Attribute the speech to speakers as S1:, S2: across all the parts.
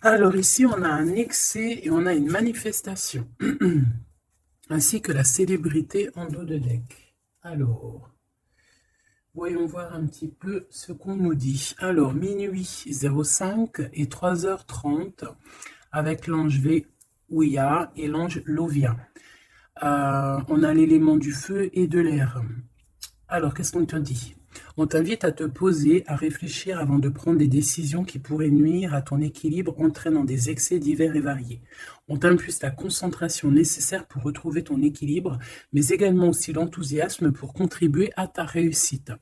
S1: Alors ici, on a un excès et on a une manifestation, ainsi que la célébrité en dos de deck. Alors, voyons voir un petit peu ce qu'on nous dit. Alors, minuit 05 et 3h30, avec l'ange Ouya et l'ange Lovia. On a l'élément du feu et de l'air. Alors, qu'est-ce qu'on te dit? On t'invite à te poser, à réfléchir avant de prendre des décisions qui pourraient nuire à ton équilibre, entraînant des excès divers et variés. On t'impulse la concentration nécessaire pour retrouver ton équilibre, mais également aussi l'enthousiasme pour contribuer à ta réussite.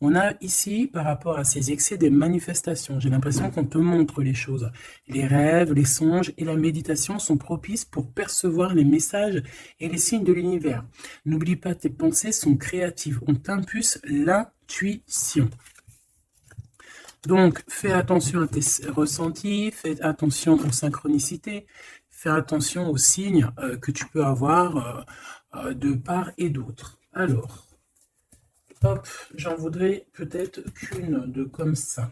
S1: On a ici, par rapport à ces excès, des manifestations. J'ai l'impression qu'on te montre les choses. Les rêves, les songes et la méditation sont propices pour percevoir les messages et les signes de l'univers. N'oublie pas, tes pensées sont créatives. On t'impulse l'intuition. Donc, fais attention à tes ressentis, fais attention aux synchronicités, fais attention aux signes que tu peux avoir de part et d'autre. Alors, hop, j'en voudrais peut-être qu'une de comme ça.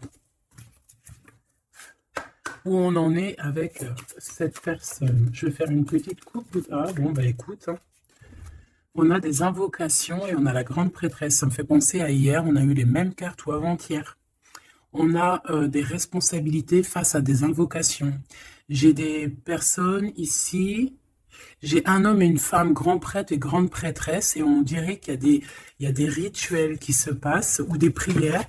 S1: Où on en est avec cette personne. Je vais faire une petite coupe. Ah bon, bah écoute, hein. On a des invocations et on a la grande prêtresse. Ça me fait penser à hier, on a eu les mêmes cartes ou avant-hier. On a des responsabilités face à des invocations. J'ai des personnes ici, j'ai un homme et une femme, grand prêtre et grande prêtresse, et on dirait qu'il y a des rituels qui se passent ou des prières.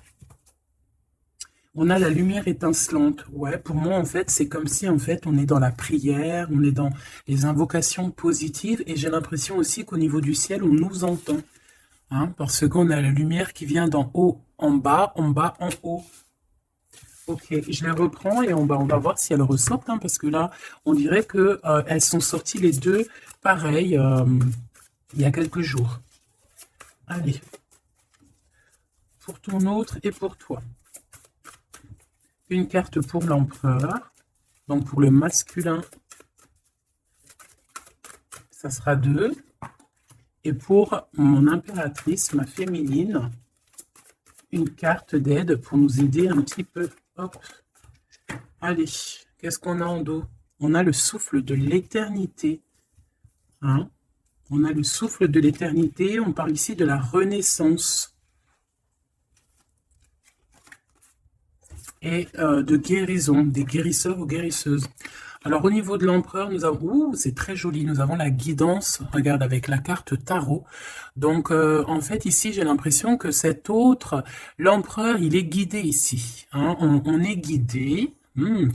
S1: On a la lumière étincelante. Ouais, pour moi, en fait, c'est comme si, en fait, on est dans la prière, on est dans les invocations positives, et j'ai l'impression aussi qu'au niveau du ciel, on nous entend. Hein, parce qu'on a la lumière qui vient d'en haut en bas, en haut. Ok, je les reprends et on va voir si elles ressortent, hein, parce que là, on dirait que elles sont sorties les deux pareilles il y a quelques jours. Allez, pour ton autre et pour toi. Une carte pour l'empereur, donc pour le masculin, ça sera 2. Et pour mon impératrice, ma féminine, une carte d'aide pour nous aider un petit peu. Hop. Allez, qu'est-ce qu'on a en dos? On a le souffle de l'éternité. Hein, on a le souffle de l'éternité. On parle ici de la renaissance. Et de guérison, des guérisseurs ou guérisseuses. Alors au niveau de l'empereur, nous avons, c'est très joli, nous avons la guidance, regarde avec la carte tarot. Donc en fait ici j'ai l'impression que cet autre, l'empereur, il est guidé ici. Hein, on est guidé,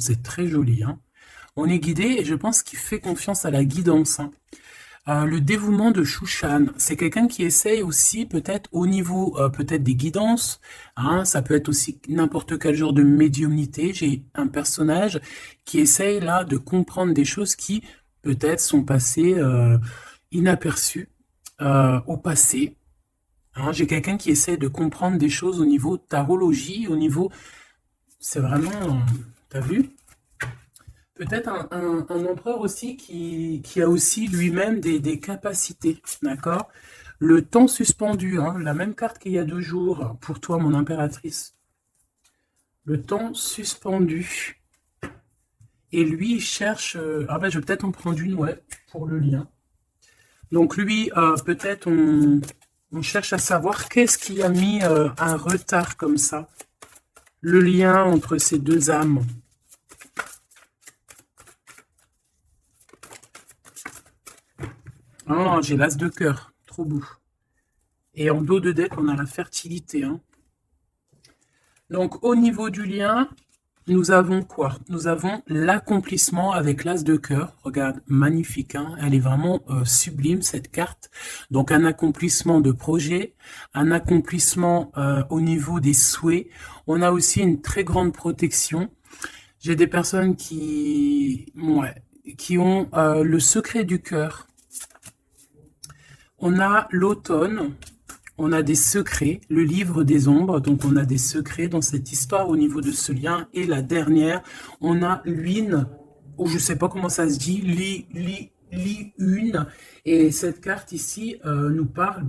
S1: c'est très joli. Hein. On est guidé et je pense qu'il fait confiance à la guidance. Hein. Le dévouement de Shushan, c'est quelqu'un qui essaye aussi peut-être au niveau peut-être des guidances, hein, ça peut être aussi n'importe quel genre de médiumnité. J'ai un personnage qui essaye là de comprendre des choses qui peut-être sont passées inaperçues au passé. Hein, j'ai quelqu'un qui essaye de comprendre des choses au niveau tarologie, au niveau... C'est vraiment... T'as vu ? Peut-être un empereur aussi qui a aussi lui-même des capacités, d'accord? Le temps suspendu, hein, la même carte qu'il y a 2 jours, pour toi, mon impératrice. Le temps suspendu. Et lui, il cherche... ah ben, je vais peut-être en prendre une, ouais, pour le lien. Donc lui, peut-être on cherche à savoir qu'est-ce qui a mis un retard comme ça. Le lien entre ces deux âmes. Oh, j'ai l'as de cœur, trop beau. Et en dos de deck, on a la fertilité. Hein. Donc, au niveau du lien, nous avons quoi? Nous avons l'accomplissement avec l'as de cœur. Regarde, magnifique. Hein, elle est vraiment sublime, cette carte. Donc, un accomplissement de projet, un accomplissement au niveau des souhaits. On a aussi une très grande protection. J'ai des personnes qui ont le secret du cœur. On a l'automne, on a des secrets, le livre des ombres, donc on a des secrets dans cette histoire au niveau de ce lien. Et la dernière, on a l'une, ou je ne sais pas comment ça se dit, une. Et cette carte ici nous parle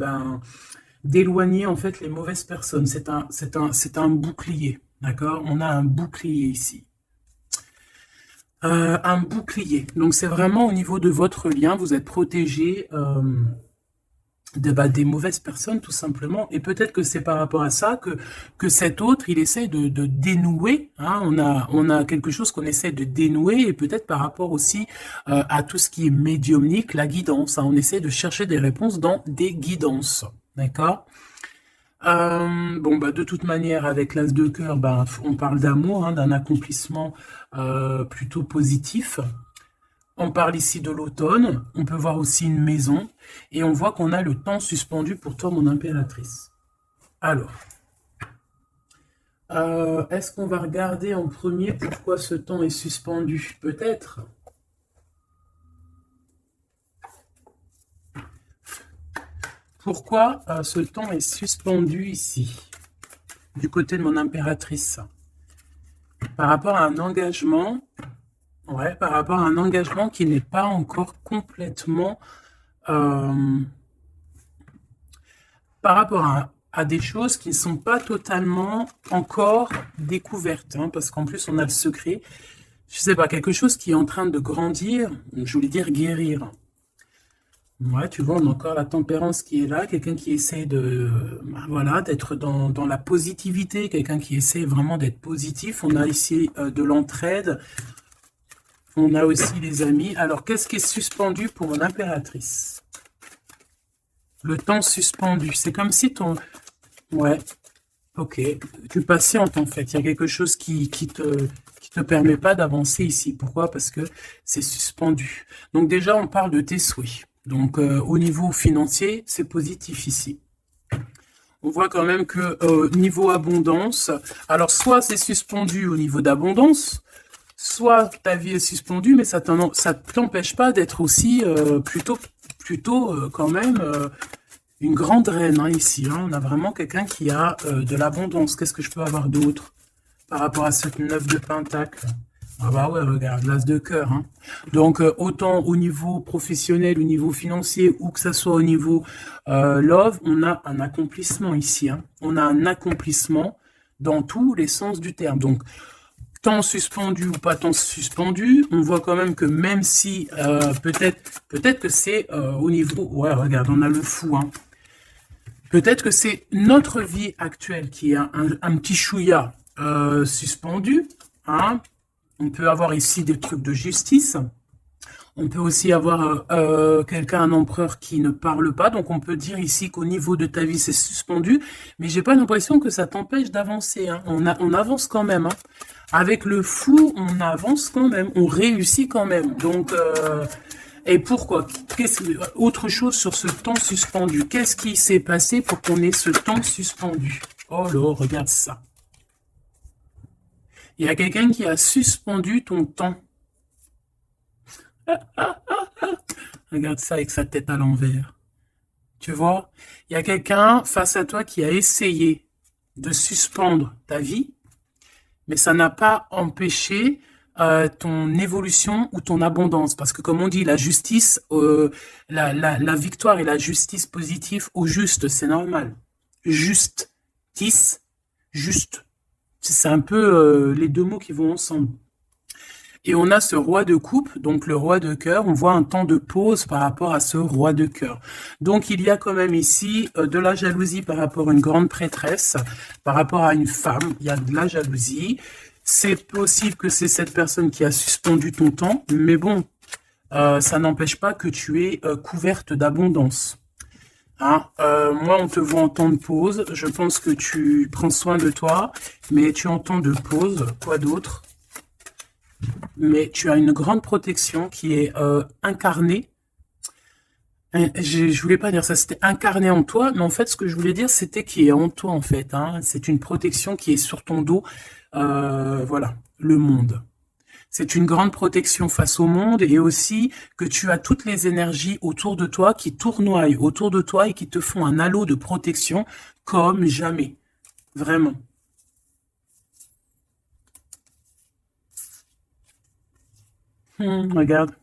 S1: d'éloigner en fait les mauvaises personnes. C'est un bouclier, d'accord? On a un bouclier ici. Un bouclier. Donc c'est vraiment au niveau de votre lien, vous êtes protégé des mauvaises personnes tout simplement. Et peut-être que c'est par rapport à ça que cet autre, il essaie de dénouer. Hein. On a quelque chose qu'on essaie de dénouer et peut-être par rapport aussi à tout ce qui est médiumnique, la guidance. Hein. On essaie de chercher des réponses dans des guidances. D'accord. Bon, bah, de toute manière, avec l'as de cœur, bah, on parle d'amour, hein, d'un accomplissement plutôt positif. On parle ici de l'automne, on peut voir aussi une maison, et on voit qu'on a le temps suspendu pour toi, mon impératrice. Alors, est-ce qu'on va regarder en premier pourquoi ce temps est suspendu? Peut-être. Pourquoi ce temps est suspendu ici, du côté de mon impératrice? Par rapport à un engagement, ouais, par rapport à un engagement qui n'est pas encore complètement... par rapport à des choses qui ne sont pas totalement encore découvertes, hein, parce qu'en plus on a le secret, je sais pas, quelque chose qui est en train de grandir, je voulais dire guérir. Ouais, tu vois, on a encore la tempérance qui est là, quelqu'un qui essaie de, bah, voilà, d'être dans la positivité, quelqu'un qui essaie vraiment d'être positif. On a ici de l'entraide, on a aussi les amis. Alors, qu'est-ce qui est suspendu pour mon impératrice? Le temps suspendu, c'est comme si ton... Ouais, ok, tu patientes en fait. Il y a quelque chose qui te permet pas d'avancer ici. Pourquoi? Parce que c'est suspendu. Donc déjà, on parle de tes souhaits. Donc au niveau financier, c'est positif ici. On voit quand même que niveau abondance, alors soit c'est suspendu au niveau d'abondance, soit ta vie est suspendue, mais ça t'empêche pas d'être aussi plutôt quand même une grande reine hein, ici. Hein. On a vraiment quelqu'un qui a de l'abondance. Qu'est-ce que je peux avoir d'autre par rapport à cette 9 de pentacle? Ah bah ouais, regarde, l'as de cœur. Hein. Donc, autant au niveau professionnel, au niveau financier, ou que ça soit au niveau love, on a un accomplissement ici. Hein. On a un accomplissement dans tous les sens du terme. Donc, temps suspendu ou pas temps suspendu, on voit quand même que même si peut-être que c'est au niveau... Ouais, regarde, on a le fou. Hein. Peut-être que c'est notre vie actuelle qui est un petit chouïa suspendu. Hein. On peut avoir ici des trucs de justice. On peut aussi avoir quelqu'un, un empereur qui ne parle pas. Donc on peut dire ici qu'au niveau de ta vie, c'est suspendu. Mais j'ai pas l'impression que ça t'empêche d'avancer. Hein. On avance quand même. Hein. Avec le fou, on avance quand même. On réussit quand même. Donc, et pourquoi? Autre chose sur ce temps suspendu. Qu'est-ce qui s'est passé pour qu'on ait ce temps suspendu? Oh là, regarde ça. Il y a quelqu'un qui a suspendu ton temps. Regarde ça avec sa tête à l'envers. Tu vois, il y a quelqu'un face à toi qui a essayé de suspendre ta vie, mais ça n'a pas empêché ton évolution ou ton abondance. Parce que comme on dit, la justice, la victoire et la justice positive au juste, c'est normal. Justice, juste. C'est un peu les deux mots qui vont ensemble. Et on a ce roi de coupe, donc le roi de cœur. On voit un temps de pause par rapport à ce roi de cœur. Donc il y a quand même ici de la jalousie par rapport à une grande prêtresse, par rapport à une femme. Il y a de la jalousie. C'est possible que c'est cette personne qui a suspendu ton temps, mais bon, ça n'empêche pas que tu es couverte d'abondance. Hein, moi, on te voit en temps de pause. Je pense que tu prends soin de toi, mais tu es en temps de pause. Quoi d'autre? Mais tu as une grande protection qui est incarnée. Je voulais pas dire ça, c'était incarné en toi, mais en fait, ce que je voulais dire, c'était qui est en toi, en fait. Hein. C'est une protection qui est sur ton dos. Voilà, le monde. C'est une grande protection face au monde et aussi que tu as toutes les énergies autour de toi qui tournoient autour de toi et qui te font un halo de protection comme jamais. Vraiment. Regarde.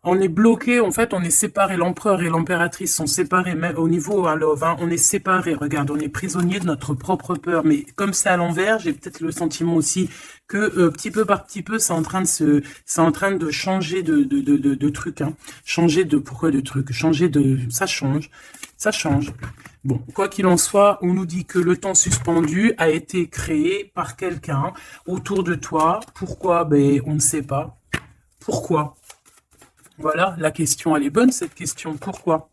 S1: On est bloqué, en fait, on est séparés. L'empereur et l'impératrice sont séparés, même au niveau à Love, hein, on est séparés. Regarde, on est prisonnier de notre propre peur. Mais comme c'est à l'envers, j'ai peut-être le sentiment aussi que petit peu par petit peu, c'est en train de changer de truc, hein. Changer de, pourquoi de truc? Changer de, ça change, ça change. Bon, quoi qu'il en soit, on nous dit que le temps suspendu a été créé par quelqu'un autour de toi. Pourquoi? Ben, on ne sait pas. Pourquoi? Voilà, la question, elle est bonne, cette question. Pourquoi?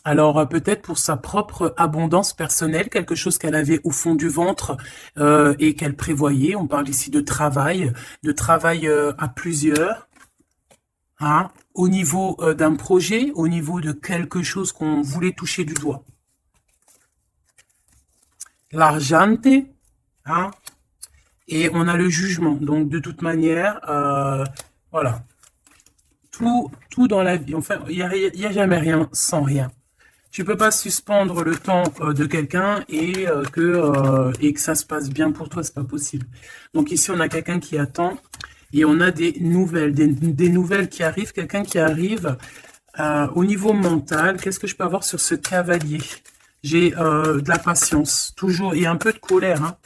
S1: Alors, peut-être pour sa propre abondance personnelle, quelque chose qu'elle avait au fond du ventre et qu'elle prévoyait. On parle ici de travail à plusieurs, hein, au niveau d'un projet, au niveau de quelque chose qu'on voulait toucher du doigt. L'argente, hein, et on a le jugement. Donc, de toute manière, voilà. Tout dans la vie, enfin, il y a jamais rien sans rien. Tu peux pas suspendre le temps de quelqu'un et que ça se passe bien pour toi, c'est pas possible. Donc ici, on a quelqu'un qui attend et on a des nouvelles, des nouvelles qui arrivent, quelqu'un qui arrive au niveau mental. Qu'est-ce que je peux avoir sur ce cavalier? J'ai de la patience, toujours, et un peu de colère, hein,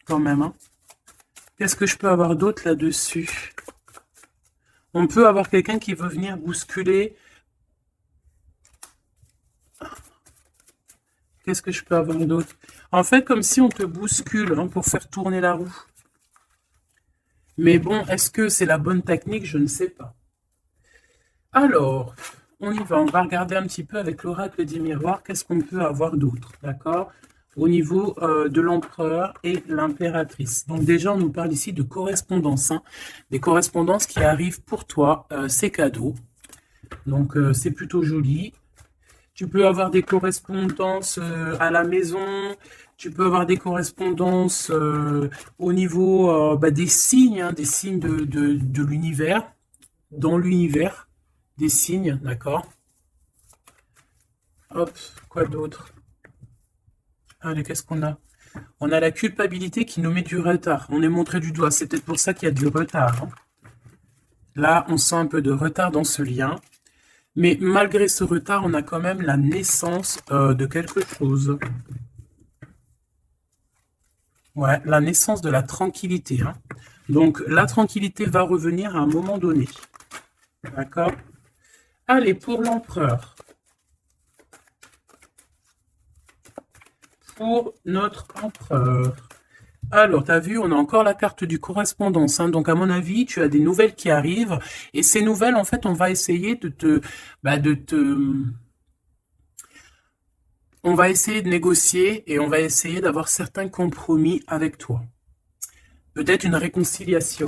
S1: quand même, hein. Qu'est-ce que je peux avoir d'autre là-dessus? On peut avoir quelqu'un qui veut venir bousculer. Qu'est-ce que je peux avoir d'autre? En fait, comme si on te bouscule, hein, pour faire tourner la roue. Mais bon, est-ce que c'est la bonne technique? Je ne sais pas. Alors, on y va. On va regarder un petit peu avec l'oracle des miroirs. Qu'est-ce qu'on peut avoir d'autre? D'accord? Au niveau de l'empereur et l'impératrice. Donc déjà, on nous parle ici de correspondance, hein, des correspondances qui arrivent pour toi, c'est cadeau. Donc c'est plutôt joli. Tu peux avoir des correspondances à la maison, tu peux avoir des correspondances au niveau des signes, hein, des signes de l'univers, dans l'univers, des signes, d'accord? Hop, quoi d'autre? Allez, qu'est-ce qu'on a? On a la culpabilité qui nous met du retard. On est montré du doigt, c'est peut-être pour ça qu'il y a du retard, hein. Là, on sent un peu de retard dans ce lien. Mais malgré ce retard, on a quand même la naissance de quelque chose. Ouais, la naissance de la tranquillité, hein. Donc, la tranquillité va revenir à un moment donné. D'accord? Allez, pour l'empereur. Pour notre empereur. Alors, tu as vu, on a encore la carte du correspondance, hein. Donc, à mon avis, tu as des nouvelles qui arrivent. Et ces nouvelles, en fait, on va essayer on va essayer de négocier et on va essayer d'avoir certains compromis avec toi. Peut-être une réconciliation.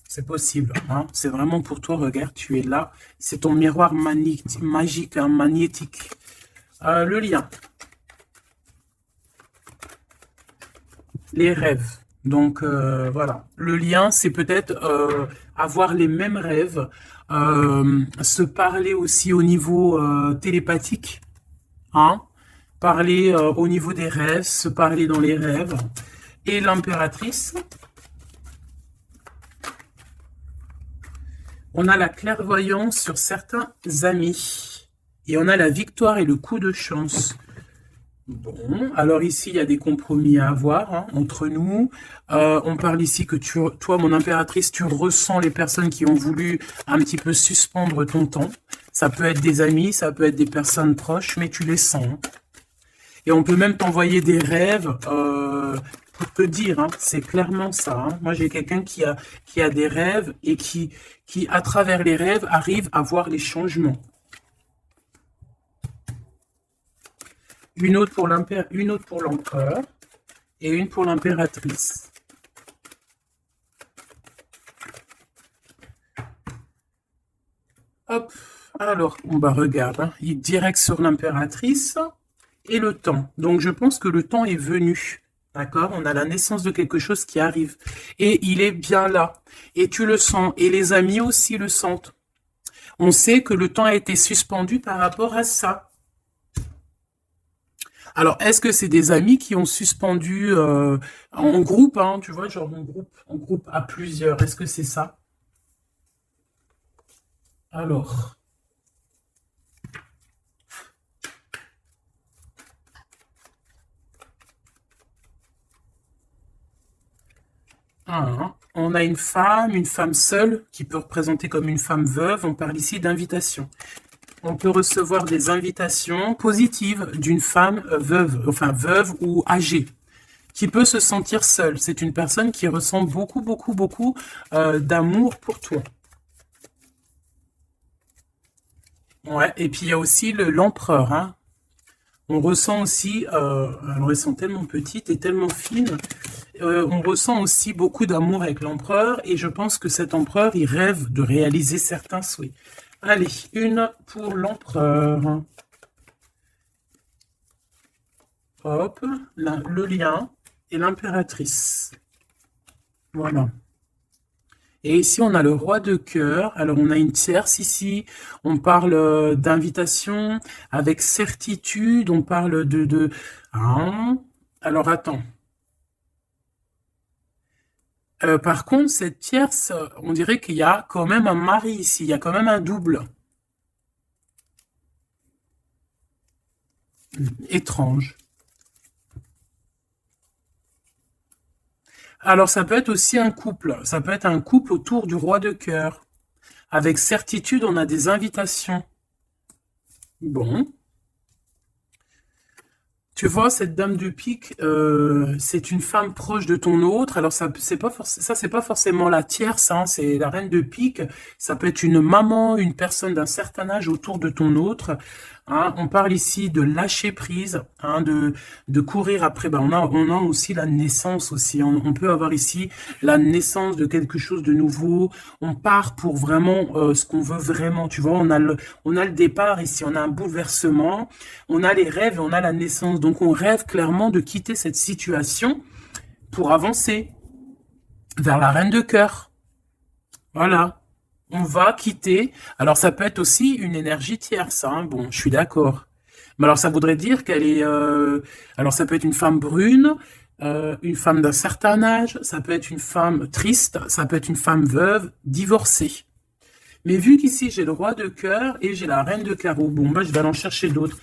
S1: C'est possible, hein. C'est vraiment pour toi, regarde, tu es là. C'est ton miroir magique, hein, magnétique. Le lien. Les rêves. Donc voilà, le lien, c'est peut-être avoir les mêmes rêves, se parler aussi au niveau télépathique, hein, parler au niveau des rêves, se parler dans les rêves. Et l'impératrice, on a la clairvoyance sur certains amis. Et on a la victoire et le coup de chance. Bon, alors ici, il y a des compromis à avoir, hein, entre nous. On parle ici que toi, mon impératrice, tu ressens les personnes qui ont voulu un petit peu suspendre ton temps. Ça peut être des amis, ça peut être des personnes proches, mais tu les sens, hein. Et on peut même t'envoyer des rêves pour te dire, hein, c'est clairement ça, hein. Moi, j'ai quelqu'un qui a des rêves et qui, à travers les rêves, arrive à voir les changements. Une autre pour l'empereur et une pour l'impératrice. Hop, alors, on va regarder, hein, il est direct sur l'impératrice et le temps. Donc, je pense que le temps est venu. D'accord? On a la naissance de quelque chose qui arrive. Et il est bien là. Et tu le sens. Et les amis aussi le sentent. On sait que le temps a été suspendu par rapport à ça. Alors, est-ce que c'est des amis qui ont suspendu en groupe, hein, tu vois, genre en groupe à plusieurs? Est-ce que c'est ça? Alors, on a une femme seule, qui peut représenter comme une femme veuve. On parle ici d'invitation. On peut recevoir des invitations positives d'une femme veuve, enfin veuve ou âgée, qui peut se sentir seule. C'est une personne qui ressent beaucoup, beaucoup, beaucoup d'amour pour toi. Ouais, et puis il y a aussi l'empereur, hein. On ressent aussi, alors elles sont tellement petites et tellement fines, on ressent aussi beaucoup d'amour avec l'empereur, et je pense que cet empereur, il rêve de réaliser certains souhaits. Allez, une pour l'empereur. Hop, le lien et l'impératrice. Voilà. Et ici, on a le roi de cœur. Alors, on a une tierce ici. On parle d'invitation avec certitude. On parle de... Hein. Alors, attends. Par contre, cette tierce, on dirait qu'il y a quand même un mari ici. Il y a quand même un double. Étrange. Alors, ça peut être aussi un couple. Ça peut être un couple autour du roi de cœur. Avec certitude, on a des invitations. Bon. Tu vois, cette dame de pique, c'est une femme proche de ton autre. Alors, ça, c'est pas forcément la tierce, hein, c'est la reine de pique. Ça peut être une maman, une personne d'un certain âge autour de ton autre. Hein. On parle ici de lâcher prise, hein, de courir après. Ben, on a aussi la naissance aussi. On peut avoir ici la naissance de quelque chose de nouveau. On part pour vraiment ce qu'on veut vraiment. Tu vois, on a le départ ici. On a un bouleversement. On a les rêves et on a la naissance. Donc, on rêve clairement de quitter cette situation pour avancer vers la reine de cœur. Voilà. On va quitter. Alors, ça peut être aussi une énergie tierce. Hein. Bon, je suis d'accord. Mais alors, ça voudrait dire qu'elle est... alors, ça peut être une femme brune, une femme d'un certain âge. Ça peut être une femme triste. Ça peut être une femme veuve, divorcée. Mais vu qu'ici, j'ai le roi de cœur et j'ai la reine de carreau. Bon, bah, je vais aller en chercher d'autres.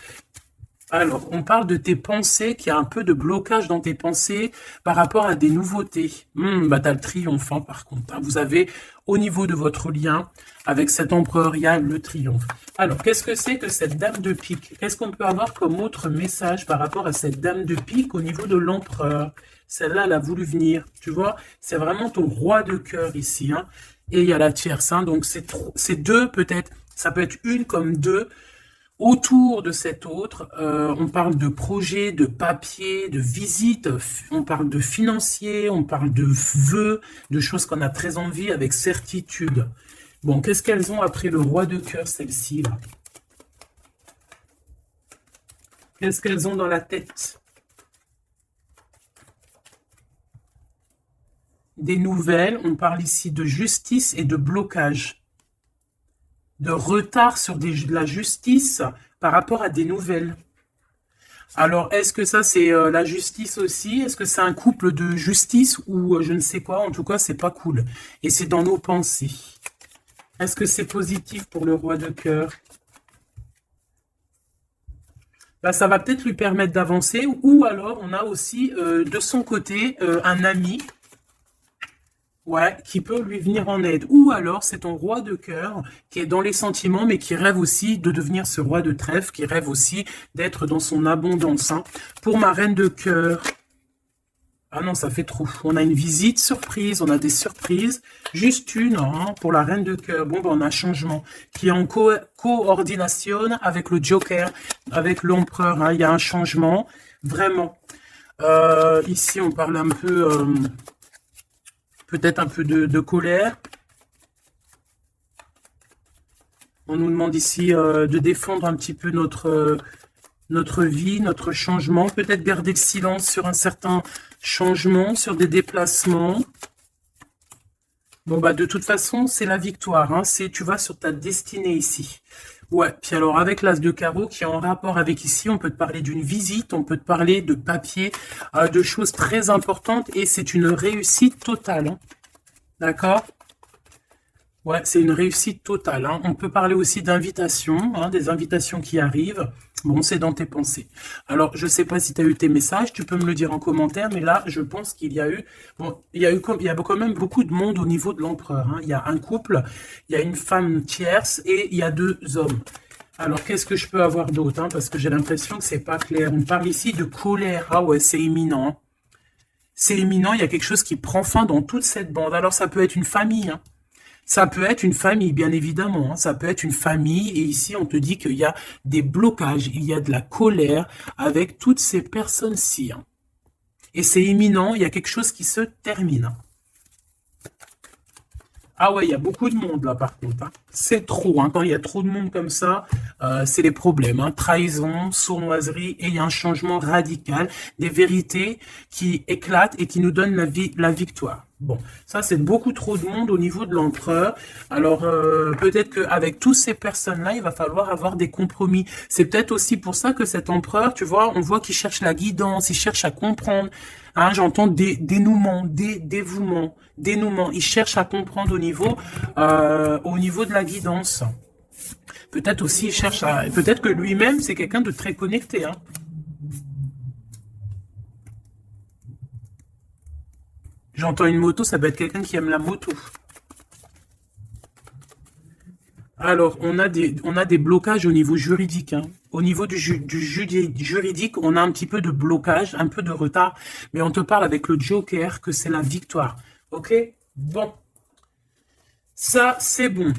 S1: Alors, on parle de tes pensées, qu'il y a un peu de blocage dans tes pensées par rapport à des nouveautés. Bah, t'as le triomphant, par contre. Hein. Vous avez, au niveau de votre lien, avec cet empereur, il y a le triomphe. Alors, qu'est-ce que c'est que cette dame de pique? Qu'est-ce qu'on peut avoir comme autre message par rapport à cette dame de pique au niveau de l'empereur? Celle-là, elle a voulu venir, tu vois? C'est vraiment ton roi de cœur ici. Hein. Et il y a la tierce, hein. Donc c'est deux peut-être. Ça peut être une comme deux. Autour de cet autre, on parle de projets, de papier, de visites, on parle de financiers, on parle de vœux, de choses qu'on a très envie avec certitude. Bon, qu'est-ce qu'elles ont après le roi de cœur, celles-ci, là? Qu'est-ce qu'elles ont dans la tête? Des nouvelles, on parle ici de justice et de blocage. De retard sur de la justice par rapport à des nouvelles. Alors, est-ce que ça, c'est la justice aussi? Est-ce que c'est un couple de justice ou je ne sais quoi? En tout cas, c'est pas cool. Et c'est dans nos pensées. Est-ce que c'est positif pour le roi de cœur? Bah, ça va peut-être lui permettre d'avancer. Ou alors, on a aussi de son côté un ami. Ouais, qui peut lui venir en aide. Ou alors, c'est ton roi de cœur qui est dans les sentiments, mais qui rêve aussi de devenir ce roi de trèfle, qui rêve aussi d'être dans son abondance. Hein. Pour ma reine de cœur, ah non, ça fait trop. On a une visite surprise, on a des surprises. Juste une, hein, pour la reine de cœur. Bon, ben, on a un changement qui est en coordination avec le Joker, avec l'empereur. Hein. Il y a un changement, vraiment. Ici, on parle un peu... peut-être un peu de colère. On nous demande ici de défendre un petit peu notre vie, notre changement. Peut-être garder le silence sur un certain changement, sur des déplacements. Bon, bah, de toute façon, c'est la victoire. Hein. Tu vas sur ta destinée ici. Ouais, puis alors avec l'as de carreau qui est en rapport avec ici, on peut te parler d'une visite, on peut te parler de papier, de choses très importantes et c'est une réussite totale, hein. D'accord? Ouais, c'est une réussite totale, hein. On peut parler aussi d'invitations, hein, des invitations qui arrivent. Bon, c'est dans tes pensées. Alors, je sais pas si tu as eu tes messages, tu peux me le dire en commentaire, mais là, je pense qu'il y a eu, bon, il y a quand même beaucoup de monde au niveau de l'empereur, hein. Il y a un couple, il y a une femme tierce et il y a deux hommes. Alors, qu'est-ce que je peux avoir d'autre, hein, parce que j'ai l'impression que c'est pas clair. On parle ici de colère. Ah ouais, c'est imminent, hein. C'est imminent, il y a quelque chose qui prend fin dans toute cette bande. Alors, ça peut être une famille, hein. Ça peut être une famille, bien évidemment, hein. Ça peut être une famille. Et ici, on te dit qu'il y a des blocages, il y a de la colère avec toutes ces personnes-ci, hein. Et c'est imminent, il y a quelque chose qui se termine. Ah ouais, il y a beaucoup de monde là par contre, hein. C'est trop, hein. Quand il y a trop de monde comme ça, c'est les problèmes, hein. Trahison, sournoiserie, et il y a un changement radical, des vérités qui éclatent et qui nous donnent la victoire. Bon, ça c'est beaucoup trop de monde au niveau de l'empereur. Alors peut-être qu'avec toutes ces personnes-là, il va falloir avoir des compromis. C'est peut-être aussi pour ça que cet empereur, tu vois, on voit qu'il cherche la guidance, il cherche à comprendre. Hein, j'entends dénouement, dévouement, dénouement. Il cherche à comprendre au niveau de la guidance. Peut-être aussi, il cherche à... Peut-être que lui-même, c'est quelqu'un de très connecté, hein. J'entends une moto, ça peut être quelqu'un qui aime la moto. Alors, on a des blocages au niveau juridique, hein. Au niveau du juridique, on a un petit peu de blocage, un peu de retard, mais on te parle avec le Joker que c'est la victoire. Ok? Bon, ça, c'est bon.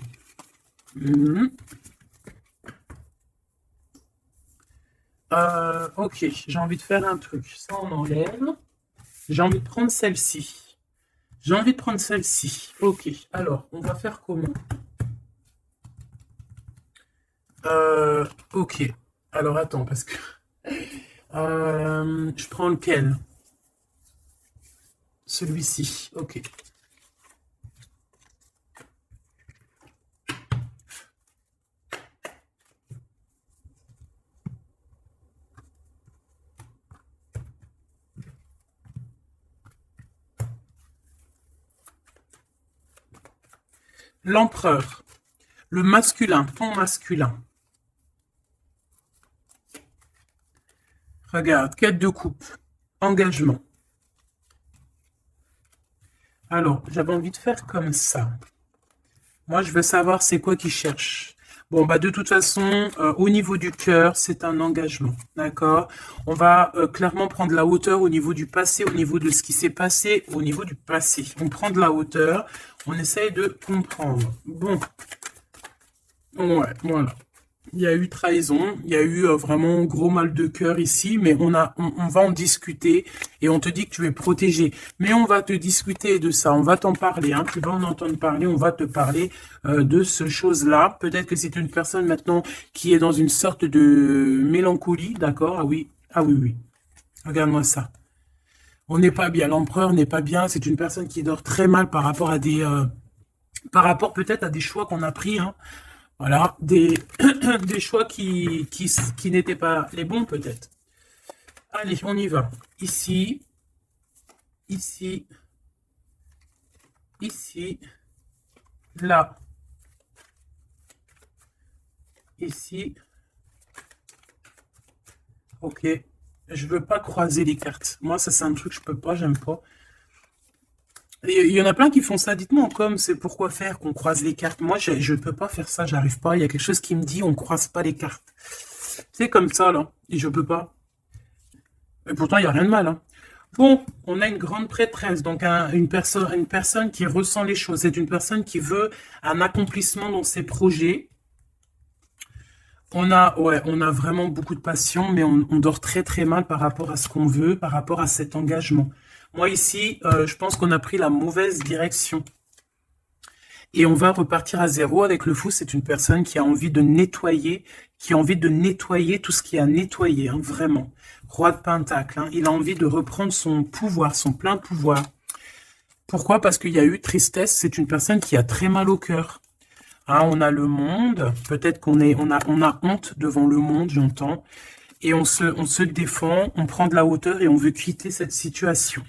S1: Ok, j'ai envie de faire un truc. Ça, on enlève. J'ai envie de prendre celle-ci. J'ai envie de prendre celle-ci. Ok, alors, on va faire comment? Ok. Alors, attends, parce que... je prends lequel? Celui-ci. Ok. L'empereur. Le masculin, ton masculin. Regarde, quête de coupe. Engagement. Alors, j'avais envie de faire comme ça. Moi, je veux savoir c'est quoi qu'il cherche. Bon, bah de toute façon, au niveau du cœur, c'est un engagement, d'accord? On va clairement prendre la hauteur au niveau du passé, au niveau de ce qui s'est passé, au niveau du passé. On prend de la hauteur, on essaye de comprendre. Bon, ouais, voilà. Il y a eu trahison, il y a eu vraiment gros mal de cœur ici, mais on va en discuter et on te dit que tu es protégé. Mais on va te discuter de ça, on va t'en parler, hein, tu vas en entendre parler, on va te parler de ce chose-là. Peut-être que c'est une personne maintenant qui est dans une sorte de mélancolie, d'accord? Ah oui, oui. Regarde-moi ça. On n'est pas bien, l'empereur n'est pas bien, c'est une personne qui dort très mal par rapport à par rapport peut-être à des choix qu'on a pris, hein. Voilà, des choix qui n'étaient pas les bons peut-être. Allez, on y va. Ici, ici, ici, là, ici. Ok, je veux pas croiser les cartes. Moi, ça c'est un truc que je peux pas, j'aime pas. Il y en a plein qui font ça. Dites-moi comme c'est pourquoi faire qu'on croise les cartes. Moi, je peux pas faire ça, j'arrive pas. Il y a quelque chose qui me dit on croise pas les cartes. C'est comme ça là, et je peux pas. Et pourtant, il y a rien de mal, hein. Bon, on a une grande prêtresse, donc une personne qui ressent les choses. C'est une personne qui veut un accomplissement dans ses projets. Ouais, on a vraiment beaucoup de passion, mais on dort très très mal par rapport à ce qu'on veut, par rapport à cet engagement. Moi ici, je pense qu'on a pris la mauvaise direction. Et on va repartir à zéro avec le fou. C'est une personne qui a envie de nettoyer, tout ce qui a nettoyé, hein, vraiment. Roi de Pentacle, hein, il a envie de reprendre son pouvoir, son plein pouvoir. Pourquoi? Parce qu'il y a eu tristesse. C'est une personne qui a très mal au cœur. Hein, on a le monde, peut-être on a honte devant le monde, j'entends, et on se défend, on prend de la hauteur et on veut quitter cette situation.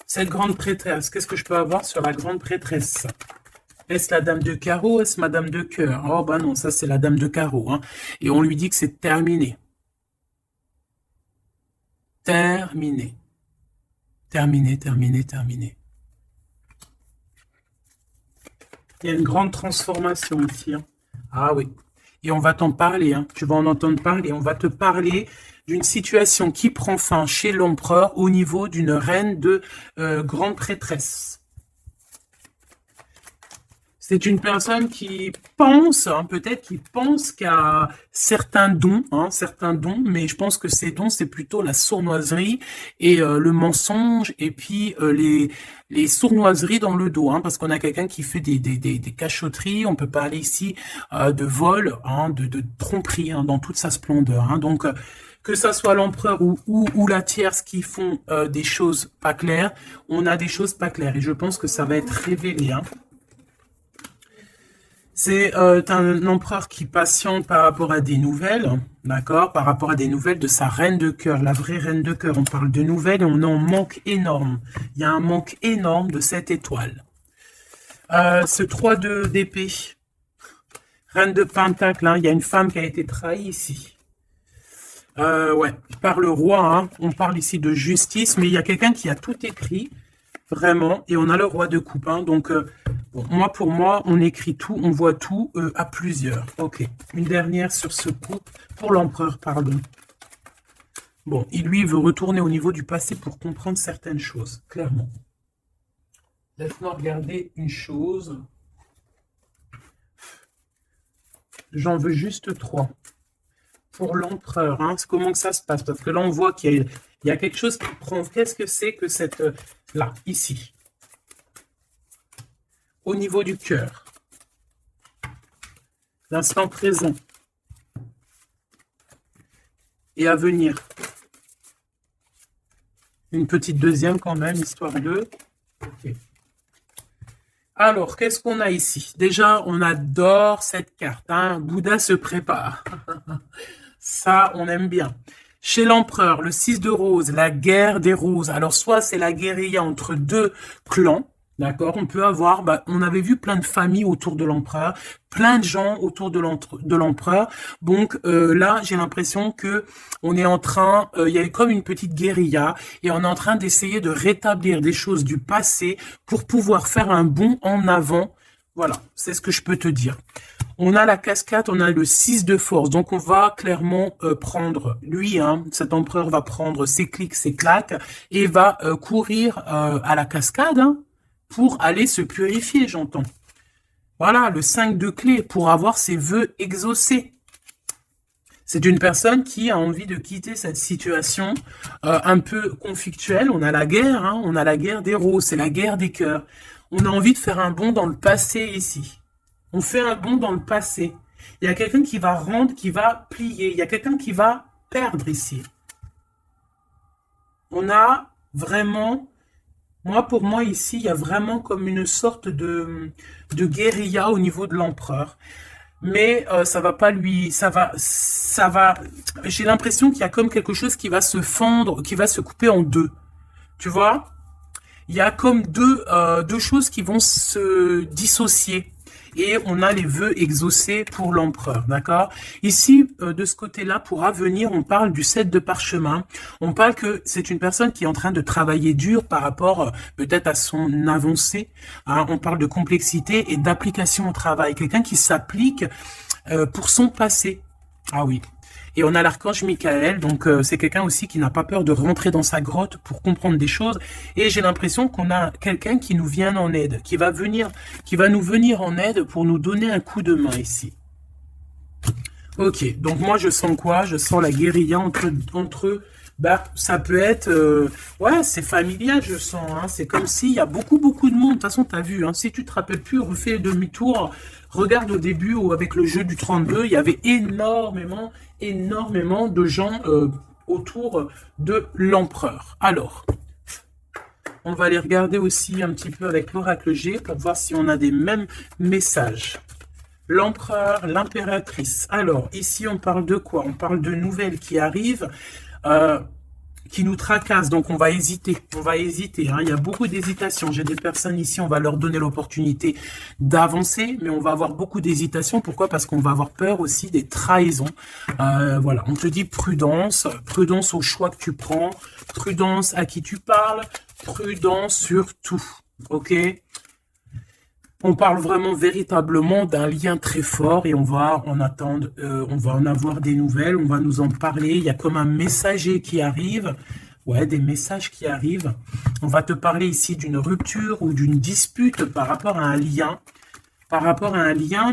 S1: Cette grande prêtresse, qu'est-ce que je peux avoir sur la grande prêtresse? Est-ce la dame de carreau? Est-ce madame de cœur? Oh bah non, ça c'est la dame de carreau. Hein. Et on lui dit que c'est terminé. Terminé. Terminé, terminé, terminé. Il y a une grande transformation ici. Hein. Ah oui. Et on va t'en parler. Hein. Tu vas en entendre parler. On va te parler d'une situation qui prend fin chez l'empereur au niveau d'une reine de grande prêtresse. C'est une personne qui pense, hein, peut-être qui pense qu'à certains dons, mais je pense que ces dons, c'est plutôt la sournoiserie et le mensonge, et puis les sournoiseries dans le dos, hein, parce qu'on a quelqu'un qui fait des cachotteries, on peut parler ici de vol, hein, de tromperie, hein, dans toute sa splendeur. Hein, donc, que ça soit l'empereur ou la tierce qui font des choses pas claires, on a des choses pas claires, et je pense que ça va être révélé, hein. C'est un empereur qui patiente par rapport à des nouvelles, d'accord, par rapport à des nouvelles de sa reine de cœur, la vraie reine de cœur. On parle de nouvelles et on en manque énorme. Il y a un manque énorme de cette étoile. Ce 3 d'épée, reine de pentacle, hein, il y a une femme qui a été trahie ici. Ouais, par le roi, hein, on parle ici de justice, mais il y a quelqu'un qui a tout écrit. Vraiment, et on a le roi de coupe, hein, donc bon, pour moi, on écrit tout, on voit tout à plusieurs. Ok, une dernière sur ce coup, pour l'empereur, pardon. Bon, il lui veut retourner au niveau du passé pour comprendre certaines choses, clairement. Laisse-moi regarder une chose. J'en veux juste 3. Pour l'empereur, hein, comment que ça se passe? Parce que là, on voit qu'il y a quelque chose qui prend. Qu'est-ce que c'est que cette... là, ici. Au niveau du cœur. L'instant présent. Et à venir. Une petite deuxième quand même, histoire de... Okay. Alors, qu'est-ce qu'on a ici? Déjà, on adore cette carte. Hein. Bouddha se prépare. Ça, on aime bien. Chez l'empereur, le 6 de rose, la guerre des roses. Alors, soit c'est la guérilla entre deux clans, d'accord? On peut avoir, on avait vu plein de familles autour de l'empereur, plein de gens autour de l'empereur. Donc là, j'ai l'impression que on est en train, il y a comme une petite guérilla, et on est en train d'essayer de rétablir des choses du passé pour pouvoir faire un bond en avant. Voilà, c'est ce que je peux te dire. On a la cascade, on a le 6 de force, donc on va clairement prendre, lui, hein, cet empereur va prendre ses clics, ses claques, et va courir à la cascade, hein, pour aller se purifier, j'entends. Voilà, le 5 de clé, pour avoir ses vœux exaucés. C'est une personne qui a envie de quitter cette situation un peu conflictuelle. On a la guerre, hein, on a la guerre des roses, c'est la guerre des cœurs. On a envie de faire un bond dans le passé ici. On fait un bond dans le passé. Il y a quelqu'un qui va rendre, qui va plier. Il y a quelqu'un qui va perdre ici. On a vraiment... Pour moi, ici, il y a vraiment comme une sorte de guérilla au niveau de l'empereur. Mais ça va pas lui... Ça va... J'ai l'impression qu'il y a comme quelque chose qui va se fendre, qui va se couper en deux. Tu vois? Il y a comme deux choses qui vont se dissocier. Et on a les vœux exaucés pour l'empereur, d'accord? Ici, de ce côté-là, pour avenir, on parle du 7 de parchemin. On parle que c'est une personne qui est en train de travailler dur par rapport peut-être à son avancée. Hein? On parle de complexité et d'application au travail. Quelqu'un qui s'applique pour son passé. Ah oui. Et on a l'archange Michael, donc c'est quelqu'un aussi qui n'a pas peur de rentrer dans sa grotte pour comprendre des choses. Et j'ai l'impression qu'on a quelqu'un qui nous vient en aide, qui va nous venir en aide pour nous donner un coup de main ici. Ok, donc moi je sens quoi? Je sens la guérilla entre eux. Ça peut être... ouais, c'est familial, je sens. Hein. C'est comme s'il y a beaucoup de monde. De toute façon, tu as vu. Hein, si tu te rappelles plus, refais demi-tour. Regarde au début, ou avec le jeu du 32, il y avait énormément de gens autour de l'empereur. Alors, on va aller regarder aussi un petit peu avec l'oracle G pour voir si on a des mêmes messages. L'empereur, l'impératrice. Alors, ici, on parle de quoi? On parle de nouvelles qui arrivent, euh, qui nous tracassent. Donc, on va hésiter. On va hésiter. Hein. Il y a beaucoup d'hésitation. J'ai des personnes ici, on va leur donner l'opportunité d'avancer, mais on va avoir beaucoup d'hésitation. Pourquoi? Parce qu'on va avoir peur aussi des trahisons. Voilà, on te dit prudence. Prudence au choix que tu prends. Prudence à qui tu parles. Prudence sur tout. OK? On parle vraiment véritablement d'un lien très fort et on va en attendre, on va en avoir des nouvelles, on va nous en parler. Il y a comme un messager qui arrive, ouais, des messages qui arrivent. On va te parler ici d'une rupture ou d'une dispute par rapport à un lien,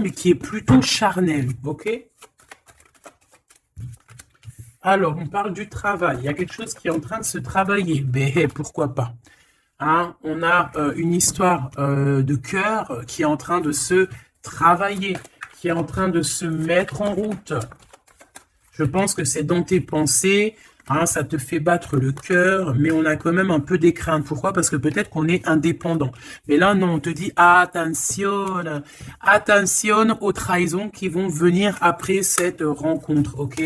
S1: mais qui est plutôt charnel, ok? Alors, on parle du travail. Il y a quelque chose qui est en train de se travailler. Mais pourquoi pas? Hein, on a une histoire de cœur qui est en train de se travailler, qui est en train de se mettre en route. Je pense que c'est dans tes pensées, hein, ça te fait battre le cœur, mais on a quand même un peu des craintes. Pourquoi? Parce que peut-être qu'on est indépendant. Mais là, non, on te dit attention, attention aux trahisons qui vont venir après cette rencontre, ok?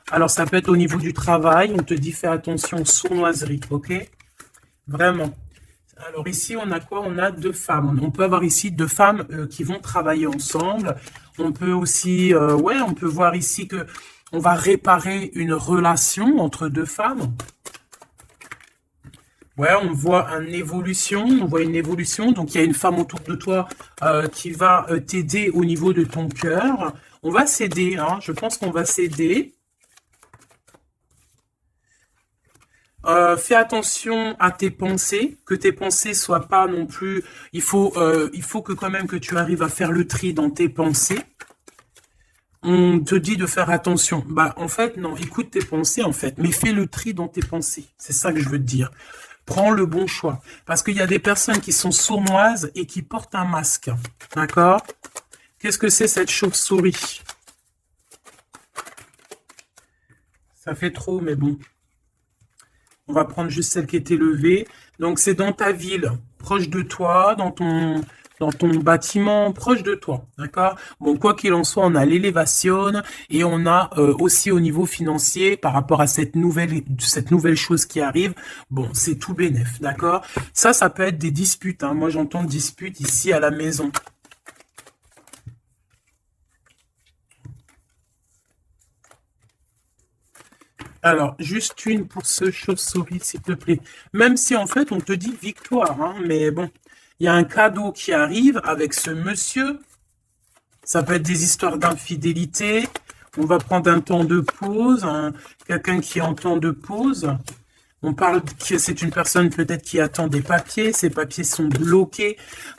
S1: Alors, ça peut être au niveau du travail, on te dit fais attention aux sournoiseries, ok? Vraiment. Alors ici, on a quoi? On a deux femmes. On peut avoir ici deux femmes qui vont travailler ensemble. On peut aussi, ouais, on peut voir ici que on va réparer une relation entre deux femmes. Ouais, on voit une évolution. Donc il y a une femme autour de toi qui va t'aider au niveau de ton cœur. On va s'aider, hein. Je pense qu'on va s'aider. Fais attention à tes pensées, que tes pensées soient pas non plus. Il faut que quand même que tu arrives à faire le tri dans tes pensées. On te dit de faire attention. Bah en fait non, écoute tes pensées en fait, mais fais le tri dans tes pensées. C'est ça que je veux te dire. Prends le bon choix, parce qu'il y a des personnes qui sont sournoises et qui portent un masque. D'accord? Qu'est-ce que c'est cette chauve-souris? Ça fait trop, mais bon. On va prendre juste celle qui est élevée. Donc, c'est dans ta ville, proche de toi, dans ton bâtiment, proche de toi. D'accord? Bon, quoi qu'il en soit, on a l'élévation et on a aussi au niveau financier, par rapport à cette nouvelle chose qui arrive, bon, c'est tout bénef. D'accord? Ça peut être des disputes. Hein. Moi, j'entends disputes ici à la maison. Alors, juste une pour ce chauve-souris, s'il te plaît. Même si, en fait, on te dit victoire, hein, mais bon, il y a un cadeau qui arrive avec ce monsieur. Ça peut être des histoires d'infidélité. On va prendre un temps de pause, hein, quelqu'un qui est en temps de pause. On parle que c'est une personne peut-être qui attend des papiers. Ces papiers sont bloqués.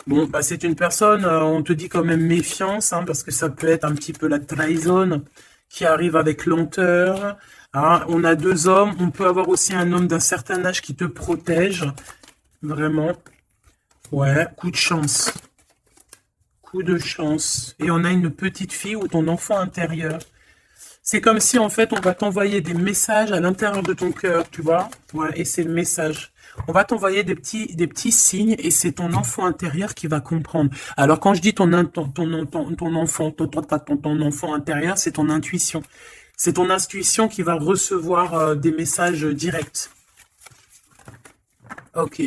S1: Bon, bah, c'est une personne, on te dit quand même méfiance, hein, parce que ça peut être un petit peu la trahison qui arrive avec lenteur. Ah, on a deux hommes. On peut avoir aussi un homme d'un certain âge qui te protège. Vraiment. Ouais, coup de chance. Coup de chance. Et on a une petite fille ou ton enfant intérieur. C'est comme si, en fait, on va t'envoyer des messages à l'intérieur de ton cœur, tu vois. Ouais, et c'est le message. On va t'envoyer des petits signes et c'est ton enfant intérieur qui va comprendre. Alors, quand je dis ton enfant intérieur, c'est ton intuition. C'est ton intuition qui va recevoir des messages directs. Ok.